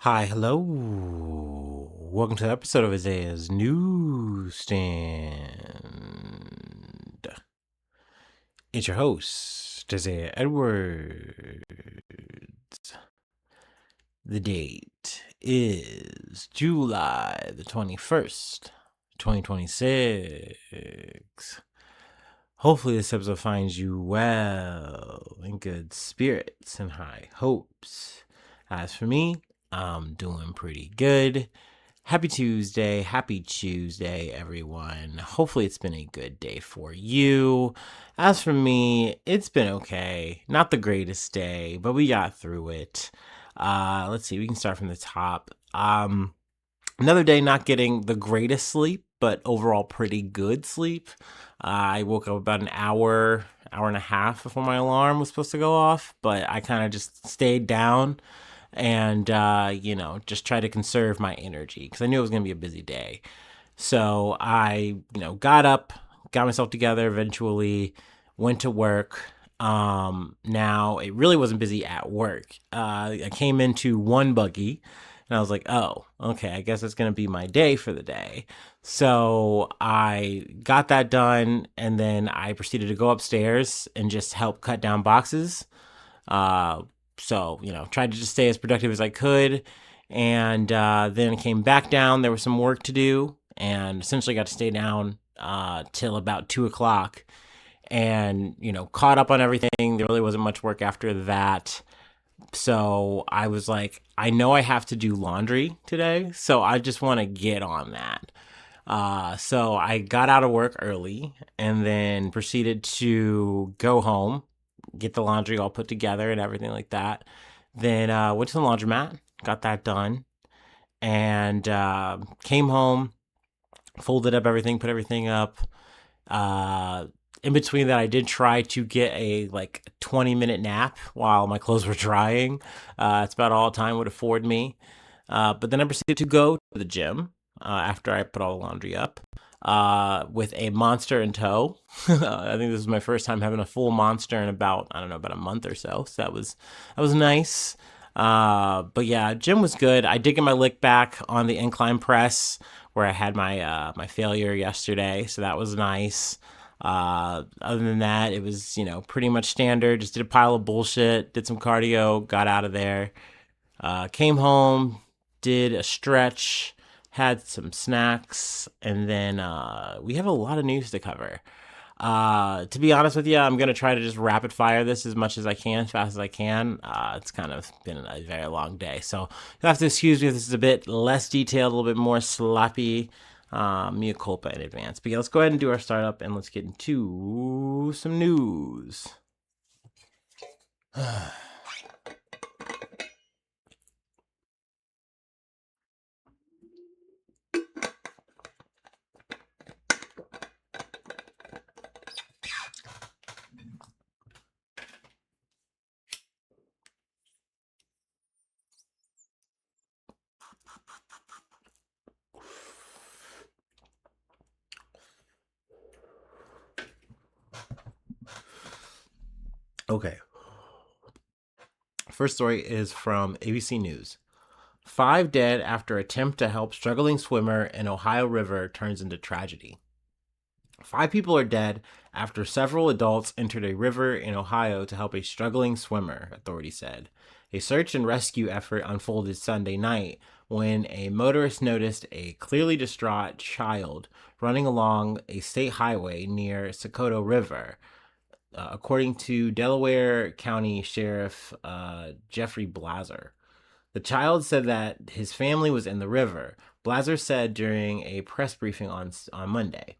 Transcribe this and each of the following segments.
Hi, hello. Welcome to the episode of Isaiah's Newsstand. It's your host, Isaiah Edwards. The date is July the 21st, 2026. Hopefully, this episode finds you well, in good spirits and high hopes. As for me, I'm doing pretty good. Happy Tuesday. Happy Tuesday, everyone. Hopefully, it's been a good day for you. As for me, it's been okay. Not the greatest day, but we got through it. Let's see, we can start from the top. Another day not getting the greatest sleep, but overall pretty good sleep. I woke up about an hour and a half before my alarm was supposed to go off, but I kind of just stayed down and, just try to conserve my energy because I knew it was going to be a busy day. So I, got up, got myself together eventually, went to work. Now it really wasn't busy at work. I came into one buggy and I was like, oh, okay, I guess it's going to be my day for the day. So I got that done and then I proceeded to go upstairs and just help cut down boxes. Uh, tried to just stay as productive as I could. And then came back down. There was some work to do and essentially got to stay down till about 2 o'clock and, caught up on everything. There really wasn't much work after that. So I was like, I know I have to do laundry today. So I just want to get on that. So I got out of work early and then proceeded to go home, get the laundry all put together and everything like that. Then went to the laundromat, got that done, and came home, folded up everything, put everything up. Uh, in between that, I did try to get a 20-minute nap while my clothes were drying. It's about all time would afford me. But then I proceeded to go to the gym after I put all the laundry up with a monster in tow. I think this is my first time having a full monster in about, I don't know, about a month or so. So that was nice. But yeah, gym was good. I did get my lick back on the incline press where I had my failure yesterday, so that was nice. Other than that, it was pretty much standard. Just did a pile of bullshit, did some cardio, got out of there. Came home, did a stretch, had some snacks, and then we have a lot of news to cover. To be honest with you, I'm gonna try to just rapid fire this as much as I can, as fast as I can. It's kind of been a very long day, so you'll have to excuse me if this is a bit less detailed, a little bit more sloppy. Mea culpa in advance. But yeah, let's go ahead and do our startup and let's get into some news. Okay. First story is from ABC News. 5 dead after attempt to help struggling swimmer in Ohio River turns into tragedy. 5 people are dead after several adults entered a river in Ohio to help a struggling swimmer, authorities said. A search and rescue effort unfolded Sunday night when a motorist noticed a clearly distraught child running along a state highway near Socoto River. According to Delaware County Sheriff Jeffrey Blazer. The child said that his family was in the river, Blazer said during a press briefing on Monday.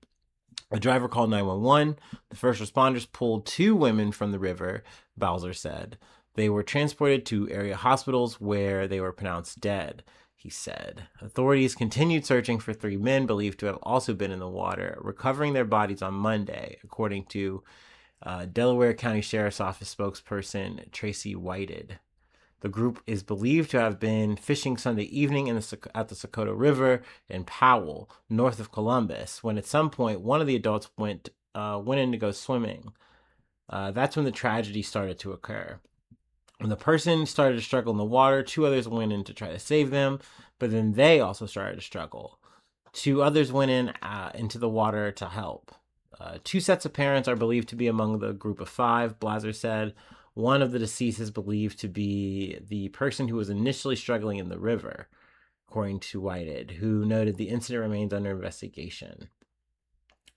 A driver called 911. The first responders pulled 2 women from the river, Bowser said. They were transported to area hospitals where they were pronounced dead, he said. Authorities continued searching for 3 men believed to have also been in the water, recovering their bodies on Monday, according to Delaware County Sheriff's Office spokesperson Tracy Whited. The group is believed to have been fishing Sunday evening at the Socoto River in Powell, north of Columbus, when at some point one of the adults went in to go swimming. That's when the tragedy started to occur. When the person started to struggle in the water, two others went in to try to save them, but then they also started to struggle. Two others went into the water to help. Two sets of parents are believed to be among the group of five, Blaser said. One of the deceased is believed to be the person who was initially struggling in the river, according to Whited, who noted the incident remains under investigation.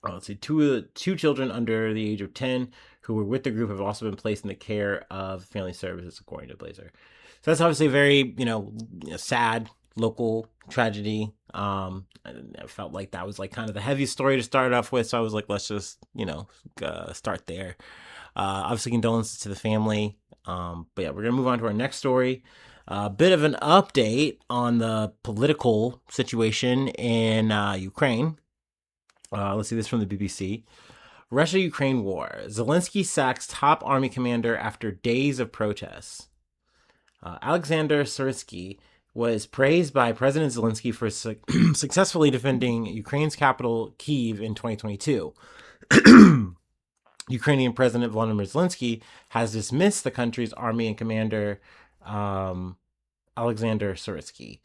Let's see, two children under the age of 10 who were with the group have also been placed in the care of family services, according to Blaser. So that's obviously a very, sad local tragedy. I felt like that was like kind of the heavy story to start off with, so I was like, let's just, start there. Obviously, condolences to the family. But yeah, we're gonna move on to our next story. A bit of an update on the political situation in Ukraine. Let's see this from the BBC. Russia-Ukraine war. Zelensky sacks top army commander after days of protests. Alexander Syrskyi was praised by President Zelensky for successfully defending Ukraine's capital, Kyiv, in 2022. Ukrainian President Volodymyr Zelensky has dismissed the country's army and commander, Alexander Syrskyi.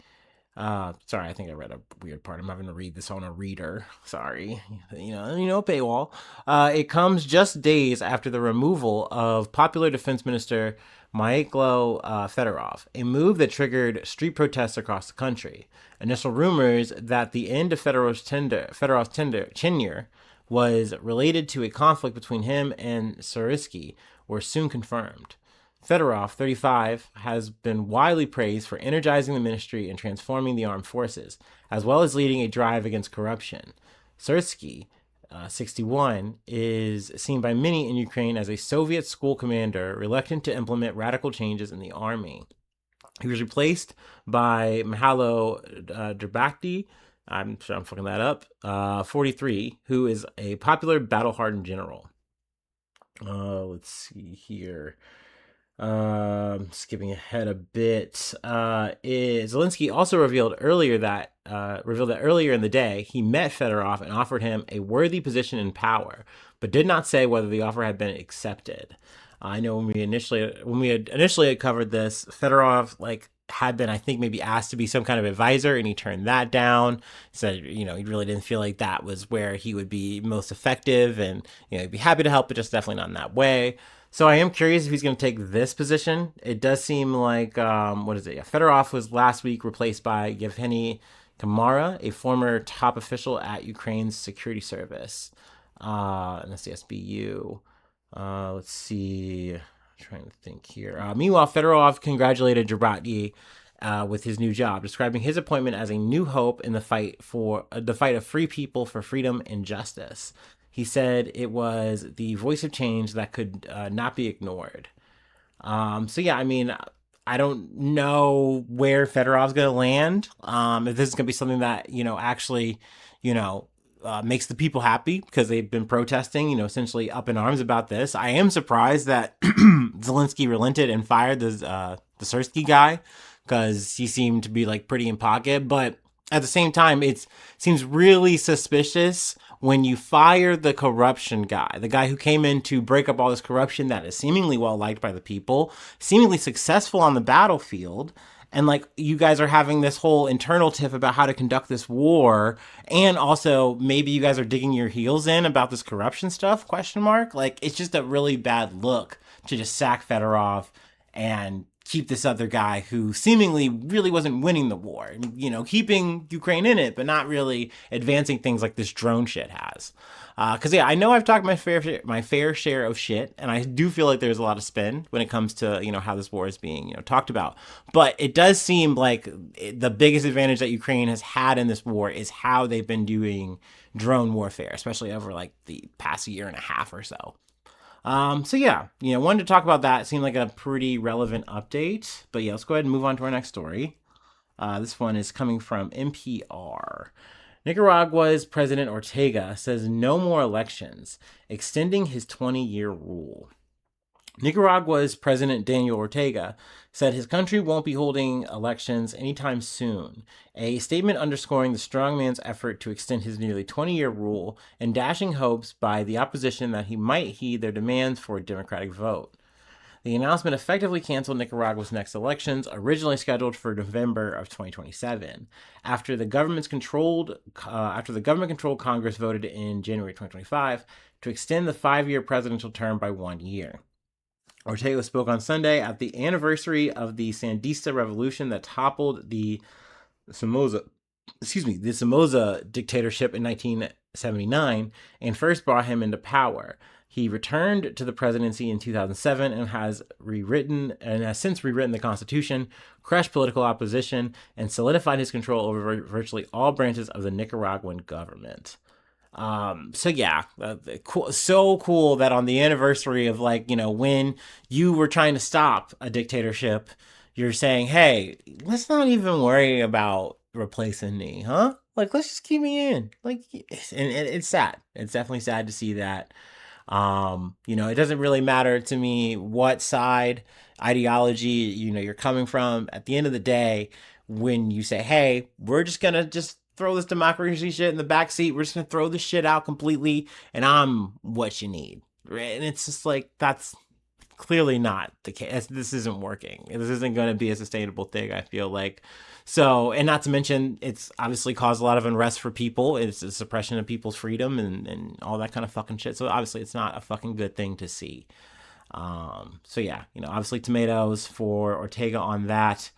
Sorry, I think I read a weird part. I'm having to read this on a reader. Sorry. Paywall. It comes just days after the removal of popular defense minister Mykhailo Fedorov, a move that triggered street protests across the country. Initial rumors that the end of Fedorov's tenure was related to a conflict between him and Syrskyi were soon confirmed. Fedorov, 35, has been widely praised for energizing the ministry and transforming the armed forces, as well as leading a drive against corruption. Syrskyi, 61, is seen by many in Ukraine as a Soviet school commander reluctant to implement radical changes in the army. He was replaced by Mihailo Drabakti, I'm sure I'm fucking that up, 43, who is a popular battle-hardened general. Let's see here. Skipping ahead a bit, Zelensky also revealed that earlier in the day he met Fedorov and offered him a worthy position in power, but did not say whether the offer had been accepted. I know when we had initially covered this, Fedorov had been, I think, maybe asked to be some kind of advisor, and he turned that down. Said, he really didn't feel like that was where he would be most effective, and he'd be happy to help, but just definitely not in that way. So I am curious if he's going to take this position. It does seem like, Fedorov was last week replaced by Yevgeny Kamara, a former top official at Ukraine's security service. And that's the SBU. Let's see. I'm trying to think here. Meanwhile, Fedorov congratulated Drabakti with his new job, describing his appointment as a new hope in the fight of free people for freedom and justice. He said it was the voice of change that could not be ignored. I don't know where Fedorov's going to land. If this is going to be something that, actually, makes the people happy because they've been protesting, essentially up in arms about this. I am surprised that Zelensky relented and fired the Syrskyi guy because he seemed to be pretty in pocket. But at the same time, it seems really suspicious when you fire the corruption guy, the guy who came in to break up all this corruption that is seemingly well liked by the people, seemingly successful on the battlefield, and you guys are having this whole internal tiff about how to conduct this war, and also maybe you guys are digging your heels in about this corruption stuff, ? It's just a really bad look to just sack Fedorov and keep this other guy who seemingly really wasn't winning the war, keeping Ukraine in it, but not really advancing things like this drone shit has. I know I've talked my fair share of shit, and I do feel like there's a lot of spin when it comes to, how this war is being, talked about. But it does seem like the biggest advantage that Ukraine has had in this war is how they've been doing drone warfare, especially over the past year and a half or so. Wanted to talk about that. It seemed like a pretty relevant update. But yeah, let's go ahead and move on to our next story. This one is coming from NPR. Nicaragua's President Ortega says no more elections, extending his 20-year rule. Nicaragua's President Daniel Ortega said his country won't be holding elections anytime soon, a statement underscoring the strongman's effort to extend his nearly 20-year rule and dashing hopes by the opposition that he might heed their demands for a democratic vote. The announcement effectively canceled Nicaragua's next elections, originally scheduled for November of 2027, after the government-controlled Congress voted in January 2025 to extend the 5-year presidential term by 1 year. Ortega spoke on Sunday at the anniversary of the Sandinista revolution that toppled the Somoza dictatorship in 1979 and first brought him into power. He returned to the presidency in 2007 and has since rewritten the Constitution, crushed political opposition, and solidified his control over virtually all branches of the Nicaraguan government. So yeah, so cool that on the anniversary of, like, when you were trying to stop a dictatorship, you're saying, hey, let's not even worry about replacing me, huh? Like, let's just keep me in. Like, and it's sad. It's definitely sad to see that. It doesn't really matter to me what side ideology, you're coming from. At the end of the day, when you say, hey, we're just gonna just throw this democracy shit in the back seat, we're just gonna throw this shit out completely, and I'm what you need. Right? And it's just like, that's clearly not the case. This isn't working. This isn't going to be a sustainable thing, I feel like. So, and not to mention, it's obviously caused a lot of unrest for people. It's a suppression of people's freedom and all that kind of fucking shit. So obviously it's not a fucking good thing to see. So yeah, obviously tomatoes for Ortega on that.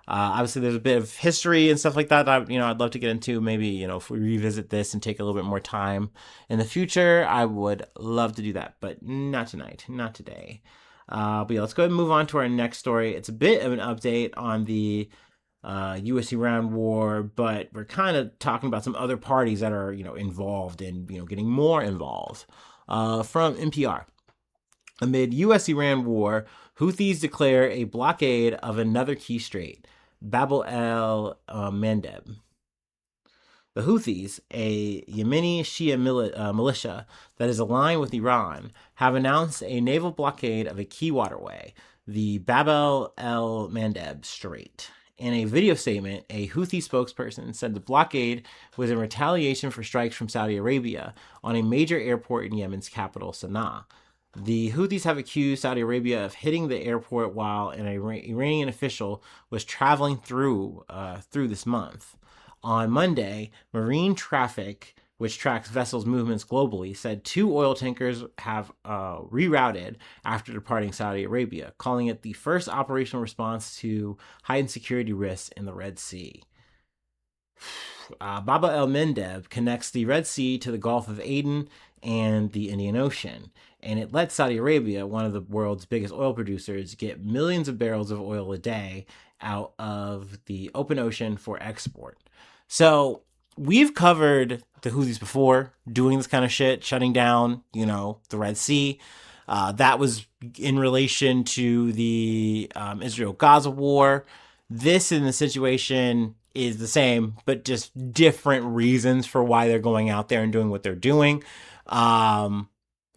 Obviously there's a bit of history and stuff like that. I'd love to get into. Maybe, if we revisit this and take a little bit more time in the future, I would love to do that, but not tonight, not today. But yeah, let's go ahead and move on to our next story. It's a bit of an update on the U.S.-Iran war, but we're kind of talking about some other parties that are, involved and, getting more involved. From NPR. Amid U.S.-Iran war, Houthis declare a blockade of another key strait, Bab el-Mandeb. The Houthis, a Yemeni Shia militia that is aligned with Iran, have announced a naval blockade of a key waterway, the Bab el-Mandeb Strait. In a video statement, a Houthi spokesperson said the blockade was in retaliation for strikes from Saudi Arabia on a major airport in Yemen's capital, Sana'a. The Houthis have accused Saudi Arabia of hitting the airport while an Iranian official was traveling through this month. On Monday, Marine Traffic, which tracks vessels' movements globally, said 2 oil tankers have rerouted after departing Saudi Arabia, calling it the first operational response to heightened security risks in the Red Sea. Bab el-Mandeb connects the Red Sea to the Gulf of Aden and the Indian Ocean, and it lets Saudi Arabia, one of the world's biggest oil producers, get millions of barrels of oil a day out of the open ocean for export. So we've covered the Houthis before doing this kind of shit, shutting down, the Red Sea. That was in relation to the Israel-Gaza war. This in the situation is the same, but just different reasons for why they're going out there and doing what they're doing. And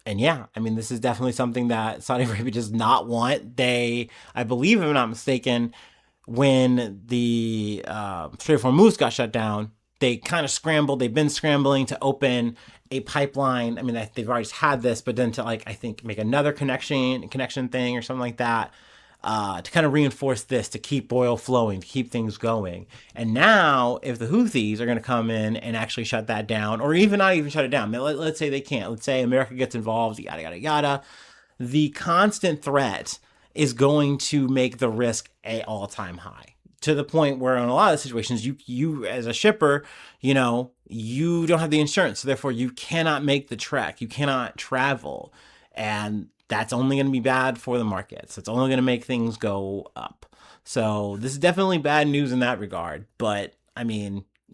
yeah, this is definitely something that Saudi Arabia does not want. I believe, if I'm not mistaken, when the Strait of Hormuz got shut down, they kind of scrambled. They've been scrambling to open a pipeline. They've already had this, but then to, I think, make another connection thing or something like that, to kind of reinforce this, to keep oil flowing, to keep things going. And now, if the Houthis are going to come in and actually shut that down, or even not even shut it down, let's say they can't. Let's say America gets involved, yada, yada, yada. The constant threat is going to make the risk an all-time high, to the point where in a lot of situations, you as a shipper, you don't have the insurance. So therefore, you cannot make the trek. You cannot travel. And that's only going to be bad for the markets. It's only going to make things go up. So this is definitely bad news in that regard. But,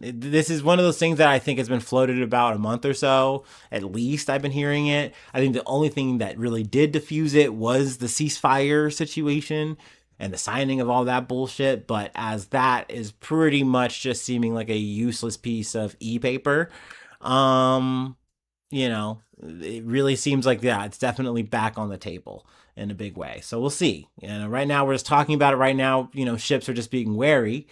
this is one of those things that I think has been floated about a month or so. At least I've been hearing it. I think the only thing that really did diffuse it was the ceasefire situation and the signing of all that bullshit. But as that is pretty much just seeming like a useless piece of e-paper, it really seems like, yeah, it's definitely back on the table in a big way. So we'll see. Right now we're just talking about it right now. Ships are just being wary,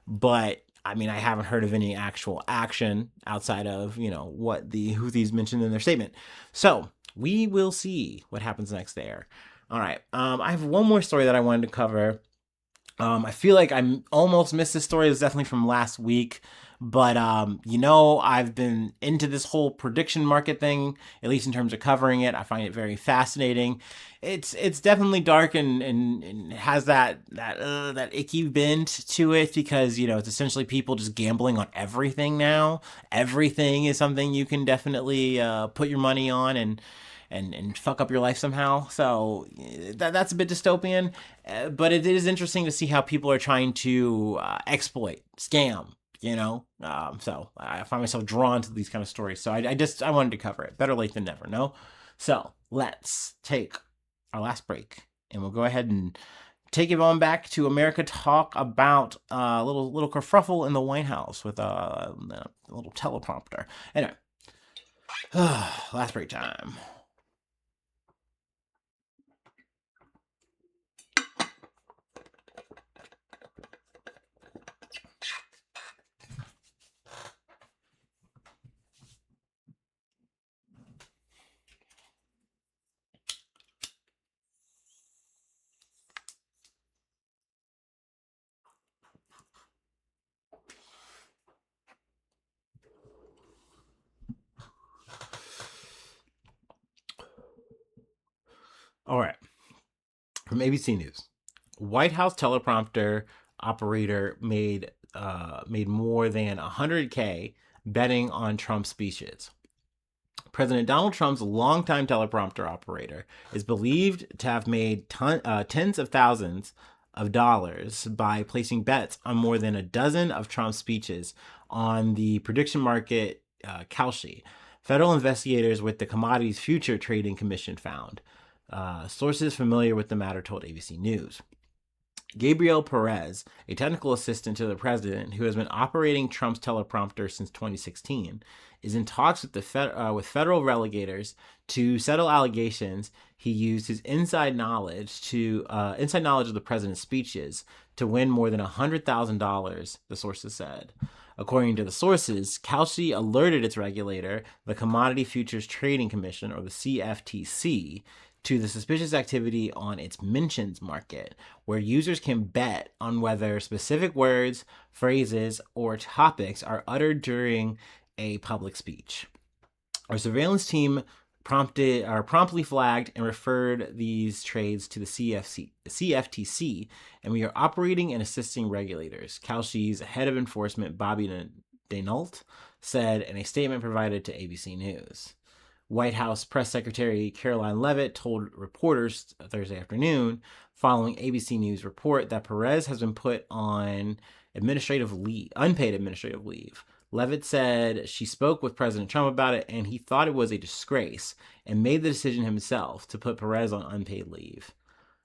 but I haven't heard of any actual action outside of, what the Houthis mentioned in their statement. So we will see what happens next there. All right. I have one more story that I wanted to cover. I feel like I almost missed this story. It was definitely from last week. But, I've been into this whole prediction market thing, at least in terms of covering it. I find it very fascinating. It's definitely dark and has that icky bend to it because, it's essentially people just gambling on everything now. Everything is something you can definitely put your money on and fuck up your life somehow. So that's a bit dystopian, but it is interesting to see how people are trying to exploit, scam. So I find myself drawn to these kind of stories. So I wanted to cover it. Better late than never, no? So let's take our last break, and we'll go ahead and take it on back to America. Talk about a little kerfuffle in the White House with a little teleprompter. Anyway, last break time. All right. From ABC News, White House teleprompter operator made more than 100K betting on Trump speeches. President Donald Trump's longtime teleprompter operator is believed to have made tens of thousands of dollars by placing bets on more than a dozen of Trump's speeches on the prediction market Kalshi. Federal investigators with the Commodities Future Trading Commission found. Sources familiar with the matter told ABC News. Gabriel Perez, a technical assistant to the president who has been operating Trump's teleprompter since 2016, is in talks with with federal regulators to settle allegations he used his inside knowledge of the president's speeches to win more than $100,000. The sources said. According to the sources, Kalshi alerted its regulator, the Commodity Futures Trading Commission, or the CFTC, to the suspicious activity on its mentions market, where users can bet on whether specific words, phrases, or topics are uttered during a public speech. Our surveillance team promptly flagged and referred these trades to the CFTC, and we are operating and assisting regulators. Kalshi's head of enforcement, Bobby Denault, said in a statement provided to ABC News. White House Press Secretary Caroline Leavitt told reporters Thursday afternoon, following ABC News report, that Perez has been put on unpaid administrative leave. Leavitt said she spoke with President Trump about it, and he thought it was a disgrace and made the decision himself to put Perez on unpaid leave.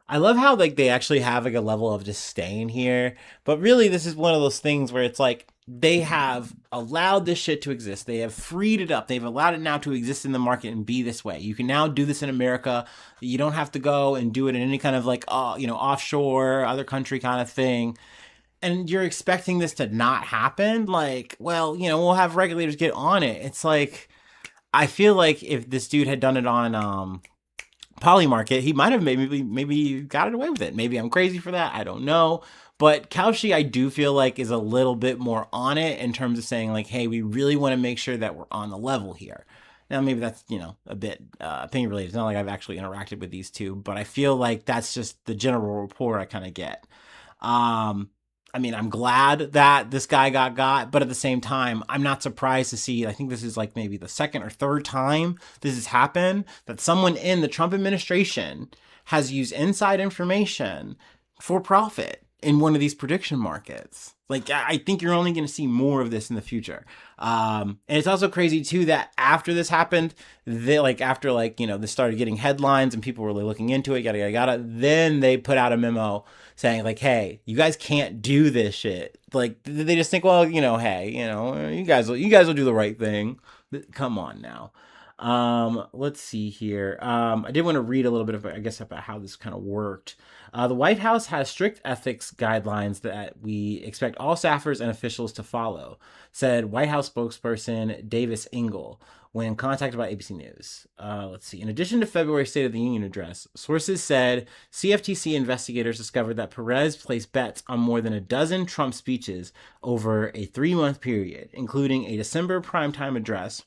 I love how they actually have a level of disdain here, but really this is one of those things where it's like they have allowed this shit to exist. They have freed it up. They've allowed it now to exist in the market and be this way. You can now do this in America. You don't have to go and do it in any kind of offshore, other country kind of thing. And you're expecting this to not happen? We'll have regulators get on it. It's like, I feel like if this dude had done it on Polymarket, he might have maybe got it away with it. Maybe I'm crazy for that. I don't know. But Kalshi, I do feel like, is a little bit more on it in terms of saying hey, we really want to make sure that we're on the level here. Now, maybe that's, a bit opinion related. It's not like I've actually interacted with these two, but I feel like that's just the general rapport I kind of get. I'm glad that this guy got, but at the same time, I'm not surprised to see, I think this is maybe the second or third time this has happened, that someone in the Trump administration has used inside information for profit in one of these prediction markets. I think you're only going to see more of this in the future. And it's also crazy too that after this happened, this started getting headlines and people were looking into it, yada yada yada. Then they put out a memo saying hey, you guys can't do this shit. They just think, well, hey, you guys will do the right thing. Come on now. Let's see here. I did want to read a little bit of, I guess, about how this kind of worked. The White House has strict ethics guidelines that we expect all staffers and officials to follow, said White House spokesperson Davis Ingle when contacted by ABC News. Let's see. In addition to February's State of the Union address, sources said CFTC investigators discovered that Perez placed bets on more than a dozen Trump speeches over a 3-month period, including a December primetime address,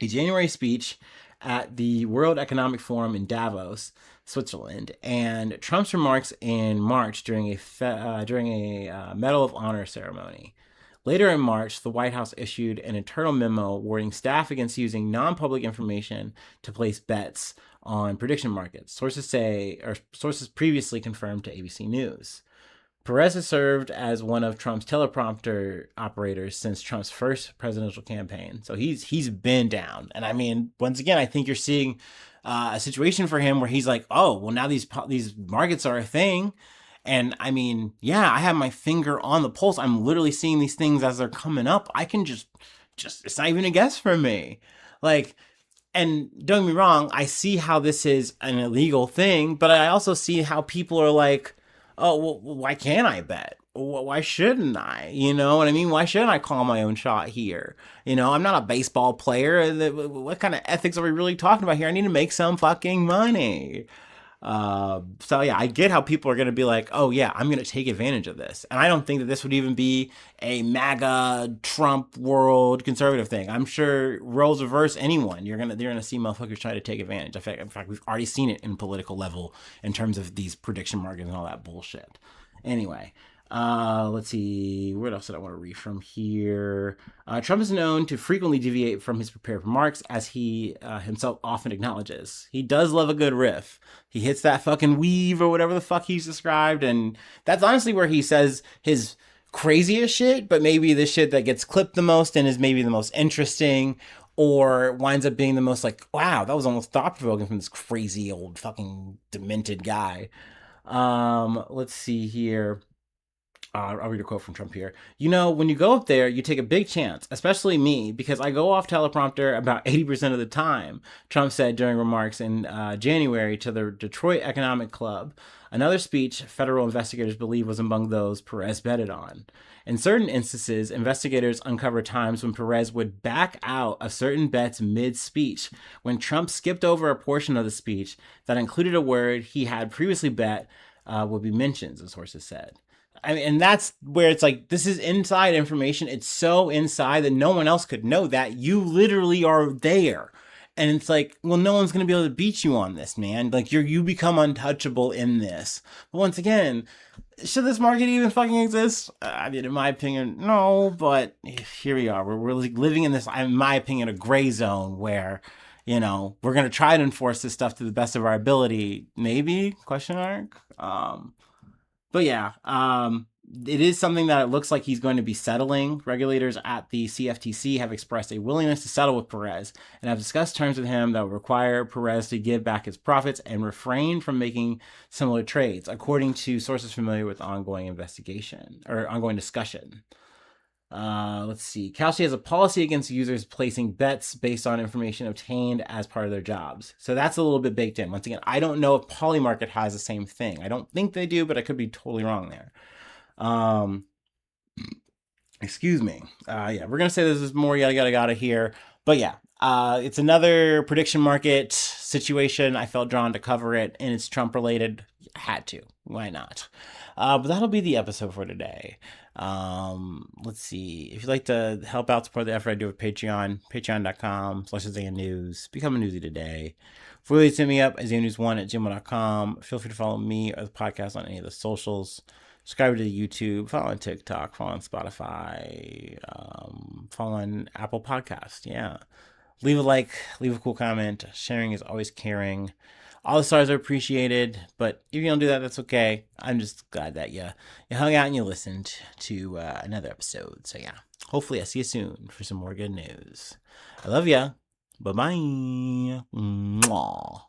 a January speech at the World Economic Forum in Davos, Switzerland, and Trump's remarks in March during a Medal of Honor ceremony. Later in March, the White House issued an internal memo warning staff against using non-public information to place bets on prediction markets. Sources previously confirmed to ABC News. Perez has served as one of Trump's teleprompter operators since Trump's first presidential campaign. So he's been down. And I mean, once again, I think you're seeing a situation for him where he's like, oh, well, now these markets are a thing. And I mean, yeah, I have my finger on the pulse. I'm literally seeing these things as they're coming up. I can just it's not even a guess for me. Like, and don't get me wrong, I see how this is an illegal thing, but I also see how people are like, oh, well, why can't I bet? Why shouldn't I? You know what I mean? Why shouldn't I call my own shot here? You know, I'm not a baseball player. What kind of ethics are we really talking about here? I need to make some fucking money. So yeah, I get how people are going to be like, oh yeah, I'm going to take advantage of this. And I don't think that this would even be a MAGA Trump world conservative thing. I'm sure roles reverse anyone. You're going to see motherfuckers try to take advantage. In fact, we've already seen it in political level in terms of these prediction markets and all that bullshit. Anyway, let's see. What else did I want to read from here? Trump is known to frequently deviate from his prepared remarks, as he himself often acknowledges. He does love a good riff. He hits that fucking weave or whatever the fuck he's described, and that's honestly where he says his craziest shit, but maybe the shit that gets clipped the most and is maybe the most interesting, or winds up being the most like, wow, that was almost thought-provoking from this crazy old fucking demented guy. Let's see here. I'll read a quote from Trump here. You know, when you go up there, you take a big chance, especially me, because I go off teleprompter about 80% of the time, Trump said during remarks in January to the Detroit Economic Club, another speech federal investigators believe was among those Perez betted on. In certain instances, investigators uncovered times when Perez would back out of certain bets mid-speech, when Trump skipped over a portion of the speech that included a word he had previously bet would be mentioned, the sources said. I mean, and that's where it's like, this is inside information. It's so inside that no one else could know that. You literally are there. And it's like, well, no one's going to be able to beat you on this, man. Like, you become untouchable in this. But once again, should this market even fucking exist? I mean, in my opinion, no. But here we are. We're living in this, in my opinion, a gray zone where, you know, we're going to try to enforce this stuff to the best of our ability. Maybe? Question mark. But yeah, it is something that it looks like he's going to be settling. Regulators at the CFTC have expressed a willingness to settle with Perez and have discussed terms with him that will require Perez to give back his profits and refrain from making similar trades, according to sources familiar with ongoing investigation or ongoing discussion. Let's see. Kalshi has a policy against users placing bets based on information obtained as part of their jobs. So that's a little bit baked in. Once again, I don't know if Polymarket has the same thing. I don't think they do, but I could be totally wrong there. Excuse me. Yeah, we're going to say this is more yada here. But yeah, it's another prediction market situation. I felt drawn to cover it, and it's Trump related. Had to. Why not? But that'll be the episode for today. Let's see. If you'd like to help out, support the effort I do with Patreon, patreon.com/AZNews. Become a newsie today. Really hit me up, AZNews1@gmail.com. Feel free to follow me or the podcast on any of the socials. Subscribe to YouTube, follow on TikTok, follow on Spotify, follow on Apple Podcast. Yeah. Leave a like, leave a cool comment. Sharing is always caring. All the stars are appreciated, but if you don't do that, that's okay. I'm just glad that you hung out and you listened to another episode. So yeah, hopefully I see you soon for some more good news. I love ya. Bye-bye. Mwah.